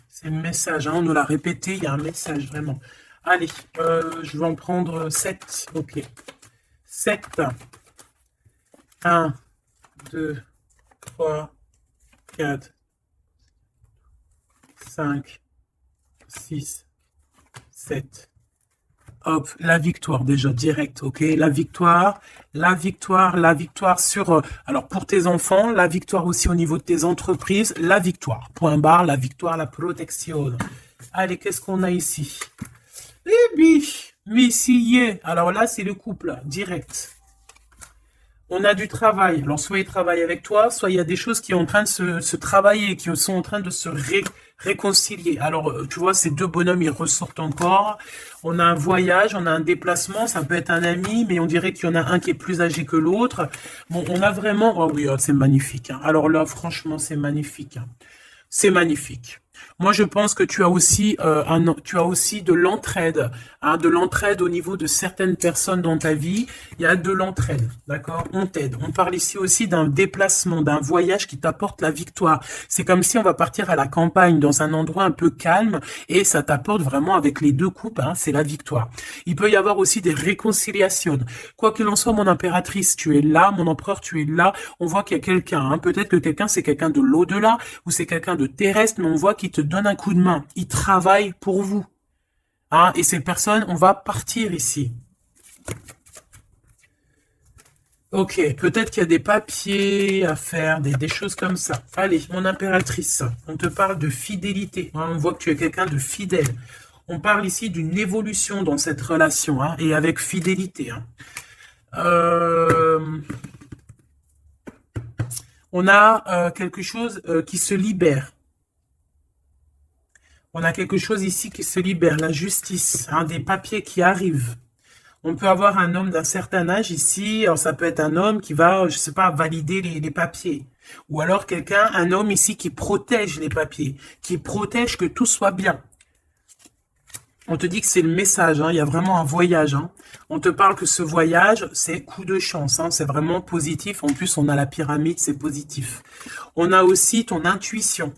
S1: C'est le message, hein, on nous l'a répété, il y a un message vraiment. Allez, je vais en prendre 7. Ok. 7. 1, 2, 3, 4. 5, 6, 7. Hop, la victoire déjà, direct, ok? La victoire sur... alors, pour tes enfants, la victoire aussi au niveau de tes entreprises, la victoire. Point barre, la victoire, la protection. Allez, qu'est-ce qu'on a ici? Eh bien, messieurs. Alors là, c'est le couple, direct. On a du travail. Alors, soit il travaille avec toi, soit il y a des choses qui sont en train de se travailler, qui sont en train de se réconcilier. Alors, tu vois, ces deux bonhommes, ils ressortent encore. On a un voyage, on a un déplacement, ça peut être un ami, mais on dirait qu'il y en a un qui est plus âgé que l'autre. Bon, on a vraiment... Oh oui, oh, c'est magnifique, hein. Alors là, franchement, c'est magnifique, hein. C'est magnifique. Moi, je pense que tu as aussi de l'entraide, hein, de l'entraide au niveau de certaines personnes dans ta vie. Il y a de l'entraide, d'accord? On t'aide. On parle ici aussi d'un déplacement, d'un voyage qui t'apporte la victoire. C'est comme si on va partir à la campagne, dans un endroit un peu calme, et ça t'apporte vraiment avec les deux coupes, hein, c'est la victoire. Il peut y avoir aussi des réconciliations. Quoi qu'il en soit, mon impératrice, tu es là, mon empereur, tu es là. On voit qu'il y a quelqu'un, hein. Peut-être que quelqu'un, c'est quelqu'un de l'au-delà, ou c'est quelqu'un de terrestre, mais on voit qu'il te donne un coup de main. Il travaille pour vous. Hein, et ces personnes, on va partir ici. Ok, peut-être qu'il y a des papiers à faire, des choses comme ça. Allez, mon impératrice, on te parle de fidélité. Hein, on voit que tu es quelqu'un de fidèle. On parle ici d'une évolution dans cette relation, hein, et avec fidélité. Hein. On a quelque chose qui se libère. On a quelque chose ici qui se libère, la justice, hein, des papiers qui arrivent. On peut avoir un homme d'un certain âge ici, alors ça peut être un homme qui va, je sais pas, valider les papiers. Ou alors quelqu'un, un homme ici qui protège les papiers, qui protège que tout soit bien. On te dit que c'est le message, hein, il y a vraiment un voyage. Hein. On te parle que ce voyage, c'est coup de chance, hein, c'est vraiment positif. En plus, on a la pyramide, c'est positif. On a aussi ton intuition.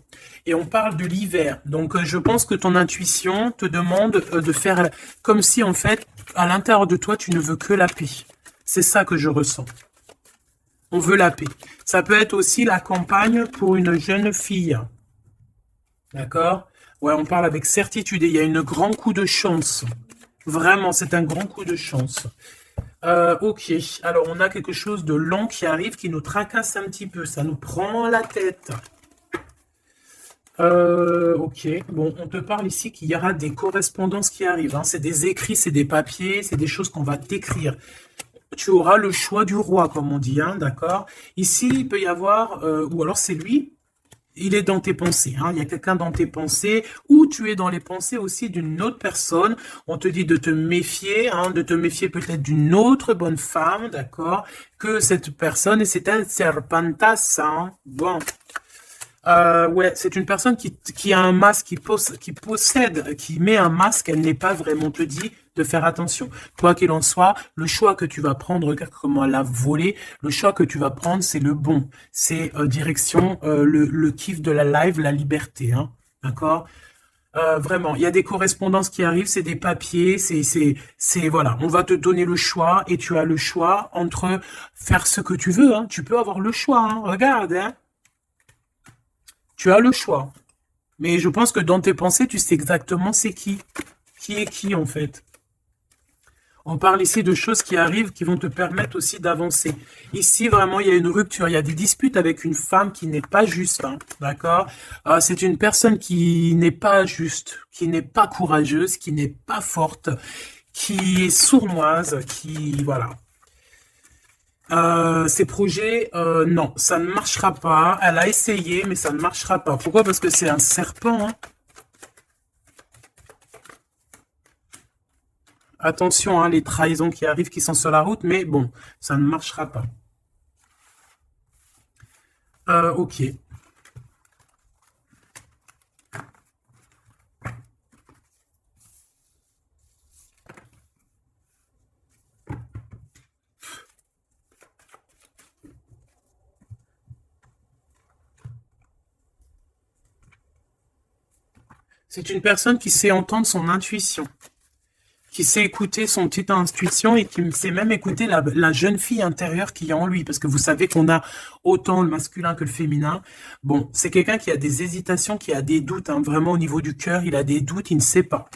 S1: Et on parle de l'hiver. Donc, je pense que ton intuition te demande de faire comme si, en fait, à l'intérieur de toi, tu ne veux que la paix. C'est ça que je ressens. On veut la paix. Ça peut être aussi la campagne pour une jeune fille. D'accord? Ouais, on parle avec certitude et il y a un grand coup de chance. Vraiment, c'est un grand coup de chance. Ok, alors on a quelque chose de long qui arrive, qui nous tracasse un petit peu. Ça nous prend la tête. Ok, bon, on te parle ici qu'il y aura des correspondances qui arrivent. Hein. C'est des écrits, c'est des papiers, c'est des choses qu'on va t'écrire. Tu auras le choix du roi, comme on dit, hein, d'accord? Ici, il peut y avoir, ou alors c'est lui, il est dans tes pensées, hein, il y a quelqu'un dans tes pensées, ou tu es dans les pensées aussi d'une autre personne. On te dit de te méfier, hein, de te méfier peut-être d'une autre bonne femme, d'accord? Que cette personne, et c'est un serpentas, hein, bon. Ouais, c'est une personne qui a un masque, qui possède, qui met un masque, elle n'est pas vraiment, te dit de faire attention. Quoi qu'il en soit, le choix que tu vas prendre, regarde comment elle a volé, le choix que tu vas prendre, c'est le bon. C'est direction le kiff de la live, la liberté, hein, d'accord? Vraiment, il y a des correspondances qui arrivent, c'est des papiers, voilà, on va te donner le choix et tu as le choix entre faire ce que tu veux, hein. Tu peux avoir le choix, hein, regarde, hein. Tu as le choix. Mais je pense que dans tes pensées, tu sais exactement c'est qui. Qui est qui, en fait. On parle ici de choses qui arrivent, qui vont te permettre aussi d'avancer. Ici, vraiment, il y a une rupture. Il y a des disputes avec une femme qui n'est pas juste. Hein, d'accord? C'est une personne qui n'est pas juste, qui n'est pas courageuse, qui n'est pas forte, qui est sournoise, qui... Voilà. Ces projets, non, ça ne marchera pas. Elle a essayé, mais ça ne marchera pas. Pourquoi? Parce que c'est un serpent. Hein. Attention, hein, les trahisons qui arrivent, qui sont sur la route, mais bon, ça ne marchera pas. Ok. C'est une personne qui sait entendre son intuition, qui sait écouter son petite intuition et qui sait même écouter la jeune fille intérieure qui est en lui. Parce que vous savez qu'on a autant le masculin que le féminin. Bon, c'est quelqu'un qui a des hésitations, qui a des doutes, hein, vraiment au niveau du cœur, il a des doutes, il ne sait pas.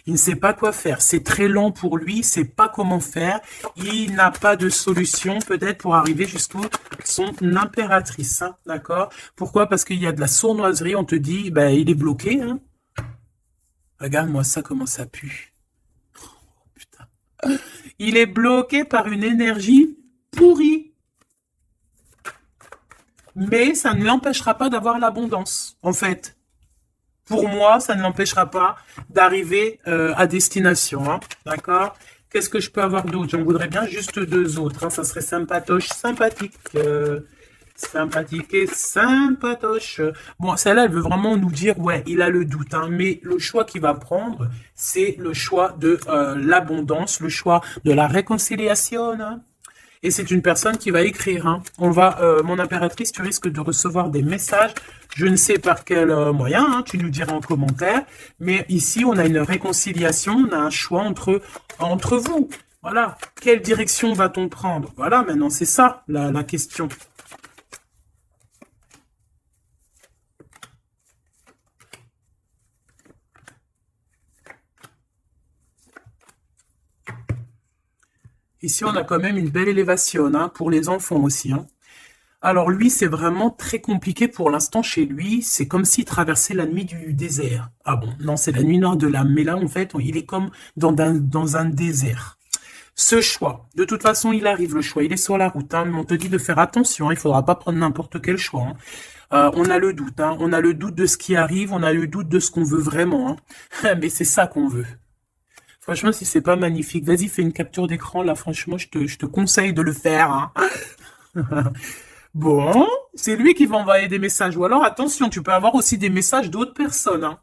S1: Il ne sait pas quoi faire. C'est très lent pour lui, il ne sait pas comment faire. Il n'a pas de solution peut-être pour arriver jusqu'au son impératrice, hein, d'accord? Pourquoi? Parce qu'il y a de la sournoiserie, on te dit, ben, il est bloqué, hein. Regarde-moi ça, comment ça pue. Putain. Il est bloqué par une énergie pourrie. mais ça ne l'empêchera pas d'avoir l'abondance, en fait. Pour moi, ça ne l'empêchera pas d'arriver à destination, hein, d'accord? Qu'est-ce que je peux avoir d'autre? J'en voudrais bien juste deux autres, hein, ça serait sympatoche, sympathique. Sympathique et sympatoche. Bon, celle-là, elle veut vraiment nous dire, ouais, il a le doute, hein, mais le choix qu'il va prendre, c'est le choix de l'abondance, le choix de la réconciliation, hein. Et c'est une personne qui va écrire, hein. On va, mon impératrice, tu risques de recevoir des messages, je ne sais par quel moyen, hein, tu nous diras en commentaire, mais ici, on a une réconciliation, on a un choix entre vous. Voilà. Quelle direction va-t-on prendre? Voilà, maintenant, c'est ça, la question. Ici, on a quand même une belle élévation, hein, pour les enfants aussi, hein. Alors lui, c'est vraiment très compliqué pour l'instant chez lui. C'est comme s'il traversait la nuit du désert. Ah bon, non, c'est la nuit noire de l'âme. Mais là, en fait, il est comme dans un désert. Ce choix, de toute façon, il arrive, le choix. Il est sur la route, hein, mais on te dit de faire attention. Il faudra pas prendre n'importe quel choix, hein. On a le doute, hein, on a le doute de ce qui arrive, on a le doute de ce qu'on veut vraiment, hein. Mais c'est ça qu'on veut. Franchement, si c'est pas magnifique, vas-y, fais une capture d'écran. Là, franchement, je te conseille de le faire, hein. Bon, c'est lui qui va envoyer des messages. Ou alors, attention, tu peux avoir aussi des messages d'autres personnes, hein.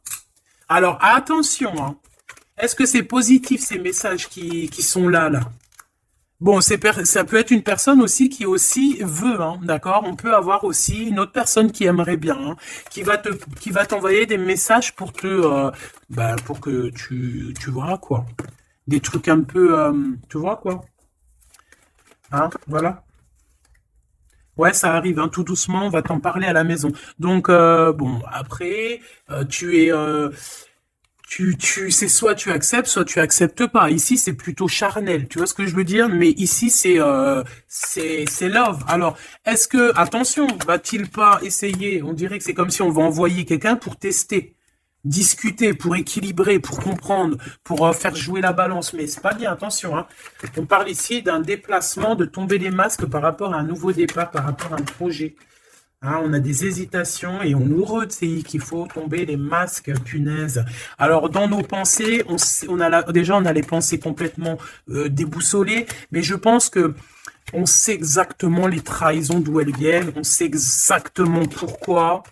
S1: Alors, attention, hein. Est-ce que c'est positif, ces messages qui sont là, là? Bon, ça peut être une personne aussi qui aussi veut, hein, d'accord? On peut avoir aussi une autre personne qui aimerait bien, hein, qui va t'envoyer des messages pour pour que tu vois, quoi. Des trucs un peu, tu vois, quoi. Hein, voilà. Ouais, ça arrive, hein, tout doucement, on va t'en parler à la maison. Donc, bon, après, c'est soit tu acceptes pas. Ici, c'est plutôt charnel, tu vois ce que je veux dire? Mais ici, c'est love. Alors, est-ce que, attention, va-t-il pas essayer? On dirait que c'est comme si on va envoyer quelqu'un pour tester, discuter, pour équilibrer, pour comprendre, pour faire jouer la balance. Mais c'est pas bien, attention, hein. On parle ici d'un déplacement, de tomber les masques par rapport à un nouveau départ, par rapport à un projet. Hein, on a des hésitations et on nous redit qu'il faut tomber les masques, punaise. Alors, dans nos pensées, déjà, on a les pensées complètement déboussolées, mais je pense que on sait exactement les trahisons d'où elles viennent, on sait exactement pourquoi.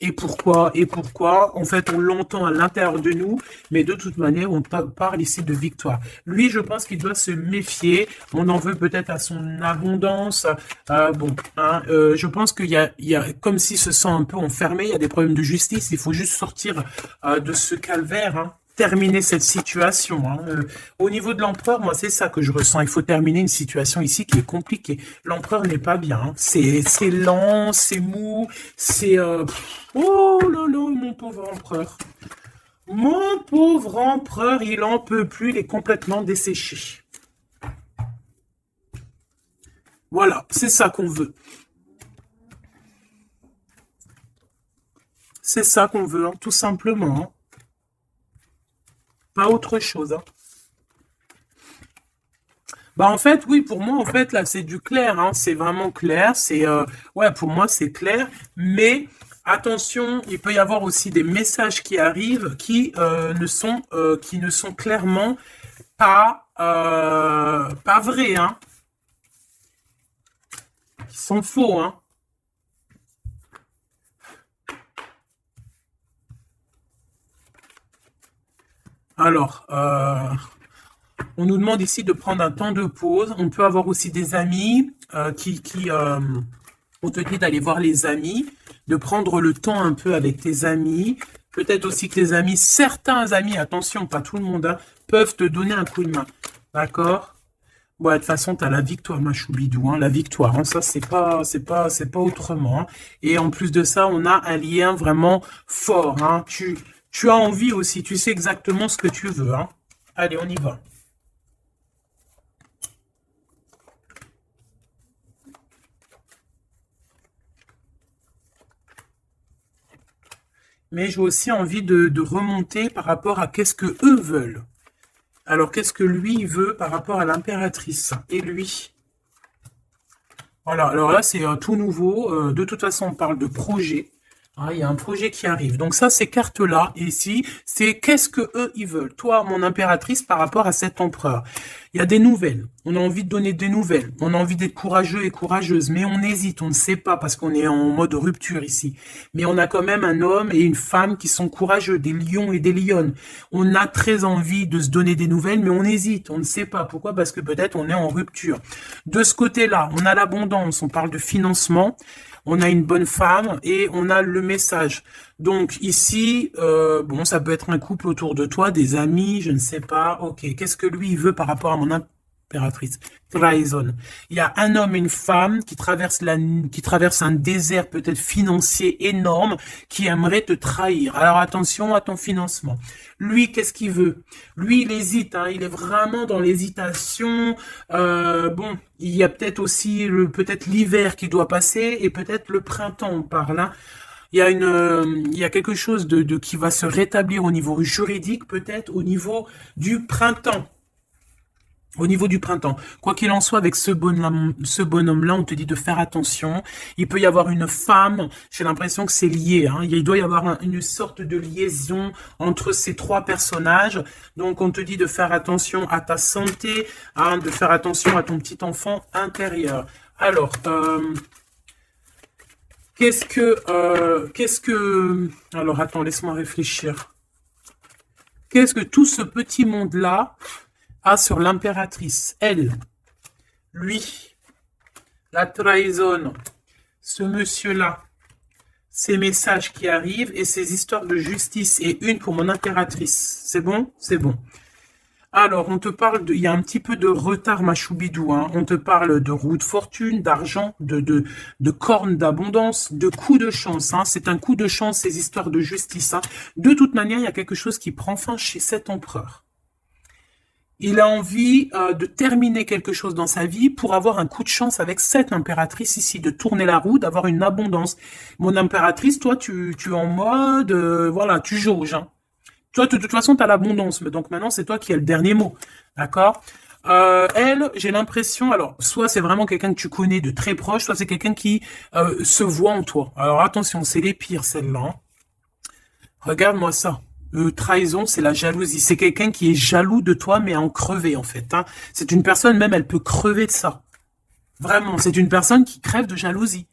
S1: Et pourquoi, et pourquoi. En fait, on l'entend à l'intérieur de nous, mais de toute manière, on parle ici de victoire. Lui, je pense qu'il doit se méfier. On en veut peut-être à son abondance. Bon, hein, je pense qu'il y a, comme s'il se sent un peu enfermé, il y a des problèmes de justice. Il faut juste sortir de ce calvaire, hein. Terminer cette situation, hein. Au niveau de l'empereur, moi, c'est ça que je ressens. Il faut terminer une situation ici qui est compliquée. L'empereur n'est pas bien, hein. C'est lent, c'est mou, c'est... Oh là là, mon pauvre empereur. Mon pauvre empereur, il en peut plus, il est complètement desséché. Voilà, c'est ça qu'on veut. C'est ça qu'on veut, hein, tout simplement, hein. Pas autre chose, hein. Bah en fait, oui, pour moi, en fait, là, c'est du clair, hein. C'est vraiment clair. Ouais, pour moi, c'est clair. Mais attention, il peut y avoir aussi des messages qui arrivent qui ne sont clairement pas vrais, hein. Qui sont faux, hein. Alors, on nous demande ici de prendre un temps de pause. On peut avoir aussi des amis on te dit d'aller voir les amis, de prendre le temps un peu avec tes amis. Peut-être aussi que tes amis, certains amis, attention, pas tout le monde, hein, peuvent te donner un coup de main. D'accord? Bon, de toute façon, tu as la victoire, ma choubidou, hein, la victoire. Hein, ça, c'est pas autrement, hein. Et en plus de ça, on a un lien vraiment fort, hein. Tu as envie aussi, tu sais exactement ce que tu veux, hein. Allez, on y va. Mais j'ai aussi envie de remonter par rapport à qu'est-ce que eux veulent. Alors, qu'est-ce que lui veut par rapport à l'impératrice? Et lui? Voilà, alors là, c'est tout nouveau. De toute façon, on parle de projet. Ah, il y a un projet qui arrive. Donc ça, ces cartes-là, ici, c'est qu'est-ce que eux, ils veulent. Toi, mon impératrice, par rapport à cet empereur. Il y a des nouvelles. On a envie de donner des nouvelles. On a envie d'être courageux et courageuse. Mais on hésite, on ne sait pas parce qu'on est en mode rupture ici. Mais on a quand même un homme et une femme qui sont courageux, des lions et des lionnes. On a très envie de se donner des nouvelles, mais on hésite, on ne sait pas. Pourquoi? Parce que peut-être on est en rupture. De ce côté-là, on a l'abondance, on parle de financement. On a une bonne femme et on a le message. Donc ici, bon, ça peut être un couple autour de toi, des amis, je ne sais pas. Ok, qu'est-ce que lui il veut par rapport à mon impératrice? Trahison. Il y a un homme et une femme qui traversent un désert peut-être financier énorme, qui aimerait te trahir. Alors attention à ton financement. Lui, qu'est-ce qu'il veut? Lui, il hésite, hein, il est vraiment dans l'hésitation. Bon, il y a peut-être aussi peut-être l'hiver qui doit passer et peut-être le printemps par là. Il y a quelque chose qui va se rétablir au niveau juridique, peut-être au niveau du printemps. Au niveau du printemps. Quoi qu'il en soit, avec ce bonhomme-là, on te dit de faire attention. Il peut y avoir une femme, j'ai l'impression que c'est lié, hein. Il doit y avoir une sorte de liaison entre ces trois personnages. Donc, on te dit de faire attention à ta santé, hein, de faire attention à ton petit enfant intérieur. Alors, alors attends, laisse-moi réfléchir. Qu'est-ce que tout ce petit monde-là a sur l'impératrice? Elle, lui, la trahison, ce monsieur-là, ces messages qui arrivent et ces histoires de justice et une pour mon impératrice. C'est bon? C'est bon. Alors, on te parle il y a un petit peu de retard, ma choubidou, hein. On te parle de roue de fortune, d'argent, de cornes d'abondance, de coups de chance, hein. C'est un coup de chance, ces histoires de justice, hein. De toute manière, il y a quelque chose qui prend fin chez cet empereur. Il a envie de terminer quelque chose dans sa vie pour avoir un coup de chance avec cette impératrice ici, de tourner la roue, d'avoir une abondance. Mon impératrice, toi, tu es en mode, voilà, tu jauges, hein. Toi, de toute façon, tu as l'abondance, mais donc maintenant, c'est toi qui as le dernier mot, d'accord? Elle, j'ai l'impression, alors, soit c'est vraiment quelqu'un que tu connais de très proche, soit c'est quelqu'un qui se voit en toi. Alors attention, c'est les pires, celle-là, hein. Regarde-moi ça. Trahison, c'est la jalousie. C'est quelqu'un qui est jaloux de toi, mais à en crever, en fait, hein. C'est une personne, même, elle peut crever de ça. Vraiment, c'est une personne qui crève de jalousie.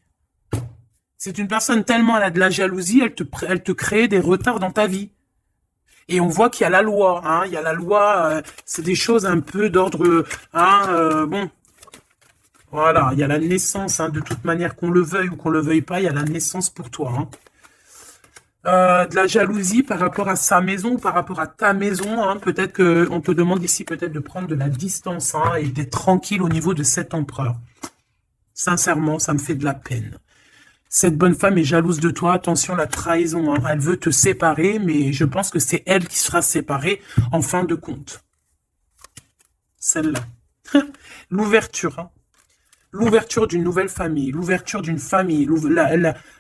S1: C'est une personne tellement elle a de la jalousie, elle te crée des retards dans ta vie. Et on voit qu'il y a la loi, hein. Il y a la loi, c'est des choses un peu d'ordre, hein, bon. Voilà, il y a la naissance, hein, de toute manière, qu'on le veuille ou qu'on le veuille pas, il y a la naissance pour toi, hein. De la jalousie par rapport à sa maison ou par rapport à ta maison, hein. Peut-être qu'on te demande ici peut-être de prendre de la distance, hein, et d'être tranquille au niveau de cet empereur. Sincèrement, ça me fait de la peine. Cette bonne femme est jalouse de toi. Attention, la trahison, hein. Elle veut te séparer, mais je pense que c'est elle qui sera séparée en fin de compte. Celle-là. L'ouverture, hein. L'ouverture d'une nouvelle famille, l'ouverture d'une famille,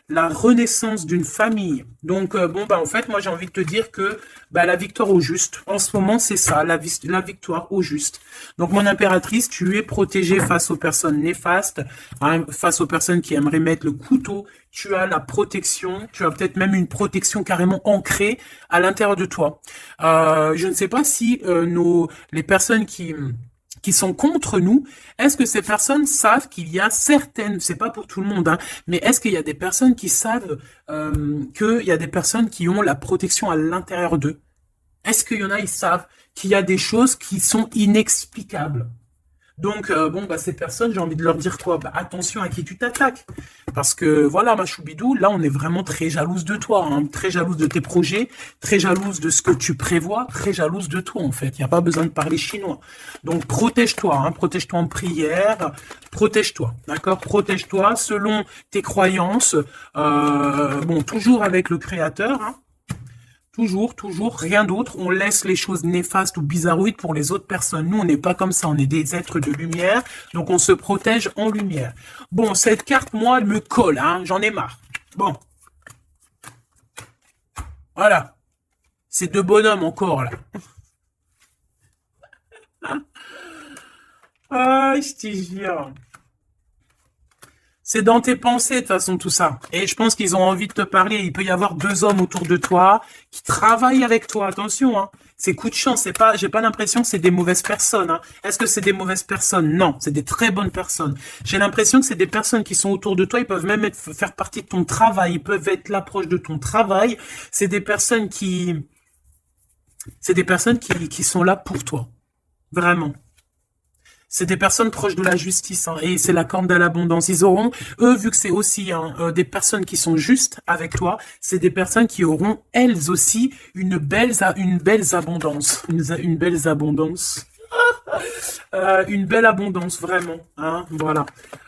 S1: la renaissance d'une famille. Donc, bon, bah, en fait, moi, j'ai envie de te dire que bah, la victoire au juste, en ce moment, c'est ça, la victoire au juste. Donc, mon impératrice, tu es protégée face aux personnes néfastes, hein, face aux personnes qui aimeraient mettre le couteau. Tu as la protection, tu as peut-être même une protection carrément ancrée à l'intérieur de toi. Je ne sais pas si les personnes qui sont contre nous, est-ce que ces personnes savent qu'il y a certaines, c'est pas pour tout le monde, hein, mais est-ce qu'il y a des personnes qui savent qu'il y a des personnes qui ont la protection à l'intérieur d'eux? Est-ce qu'il y en a, ils savent qu'il y a des choses qui sont inexplicables? Donc, bon, bah, ces personnes, j'ai envie de leur dire quoi? Bah, attention à qui tu t'attaques. Parce que, voilà, ma choubidou, là, on est vraiment très jalouse de toi, hein, très jalouse de tes projets, très jalouse de ce que tu prévois, très jalouse de toi, en fait. Il n'y a pas besoin de parler chinois. Donc, protège-toi, hein, protège-toi en prière, protège-toi, d'accord? Protège-toi selon tes croyances, bon, toujours avec le Créateur, hein. Toujours, rien d'autre. On laisse les choses néfastes ou bizarroïdes pour les autres personnes. Nous, on n'est pas comme ça. On est des êtres de lumière. Donc, on se protège en lumière. Bon, cette carte, moi, elle me colle, hein. J'en ai marre. Bon. Voilà. Ces deux bonhommes encore, là. Ah, je te jure. C'est dans tes pensées, de toute façon, tout ça. Et je pense qu'ils ont envie de te parler. Il peut y avoir deux hommes autour de toi qui travaillent avec toi. Attention, hein. C'est coup de chance. C'est pas, j'ai pas l'impression que c'est des mauvaises personnes, hein. Est-ce que c'est des mauvaises personnes? Non, c'est des très bonnes personnes. J'ai l'impression que c'est des personnes qui sont autour de toi. Ils peuvent même faire partie de ton travail. Ils peuvent être là proche de ton travail. C'est des personnes qui sont là pour toi. Vraiment. C'est des personnes proches de la justice, hein, et c'est la corne de l'abondance. Ils auront, eux, vu que c'est aussi des personnes qui sont justes avec toi, c'est des personnes qui auront, elles aussi, une belle abondance. Une belle abondance. Une belle abondance, vraiment. Hein, voilà.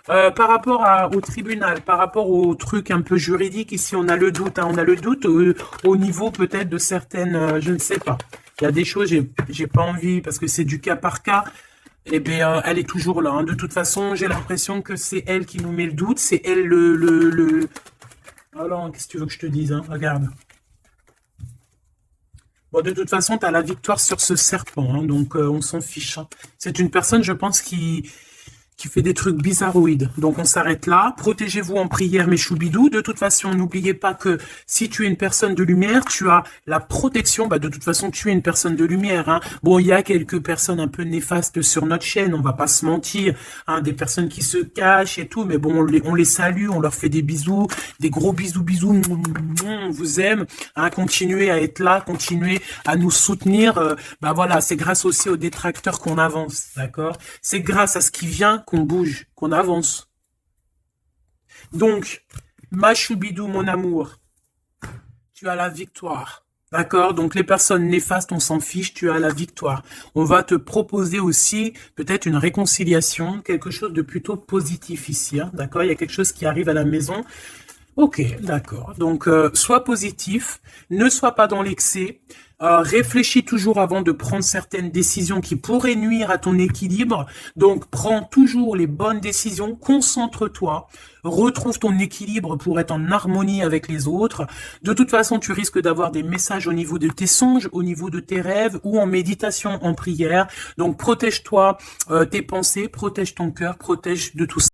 S1: Par rapport au tribunal, par rapport au truc un peu juridique, ici on a le doute. Hein, on a le doute au niveau peut-être de certaines... je ne sais pas. Il y a des choses, j'ai pas envie, parce que c'est du cas par cas. Eh bien, elle est toujours là. Hein. De toute façon, j'ai l'impression que c'est elle qui nous met le doute. C'est elle Alors, qu'est-ce que tu veux que je te dise, hein? Regarde. Bon, de toute façon, tu as la victoire sur ce serpent. Hein, donc, on s'en fiche. Hein. C'est une personne, je pense, qui fait des trucs bizarroïdes. Donc on s'arrête là. Protégez-vous en prière, mes choubidous. De toute façon, n'oubliez pas que si tu es une personne de lumière, tu as la protection. Bah, de toute façon, tu es une personne de lumière. Hein. Bon, il y a quelques personnes un peu néfastes sur notre chaîne, on va pas se mentir. Hein, des personnes qui se cachent et tout. Mais bon, on les salue, on leur fait des bisous. Des gros bisous, bisous. On vous aime. Hein, continuez à être là, continuez à nous soutenir. Bah voilà, c'est grâce aussi aux détracteurs qu'on avance. D'accord? C'est grâce à ce qui vient qu'on bouge, qu'on avance. Donc, ma choubidou, mon amour, tu as la victoire. D'accord? Donc, les personnes néfastes, on s'en fiche, tu as la victoire. On va te proposer aussi peut-être une réconciliation, quelque chose de plutôt positif ici. Hein, d'accord? Il y a quelque chose qui arrive à la maison. Ok, d'accord. Donc, sois positif, ne sois pas dans l'excès. Réfléchis toujours avant de prendre certaines décisions qui pourraient nuire à ton équilibre. Donc, prends toujours les bonnes décisions, concentre-toi, retrouve ton équilibre pour être en harmonie avec les autres. De toute façon, tu risques d'avoir des messages au niveau de tes songes, au niveau de tes rêves ou en méditation, en prière. Donc, protège-toi, tes pensées, protège ton cœur, protège de tout ça.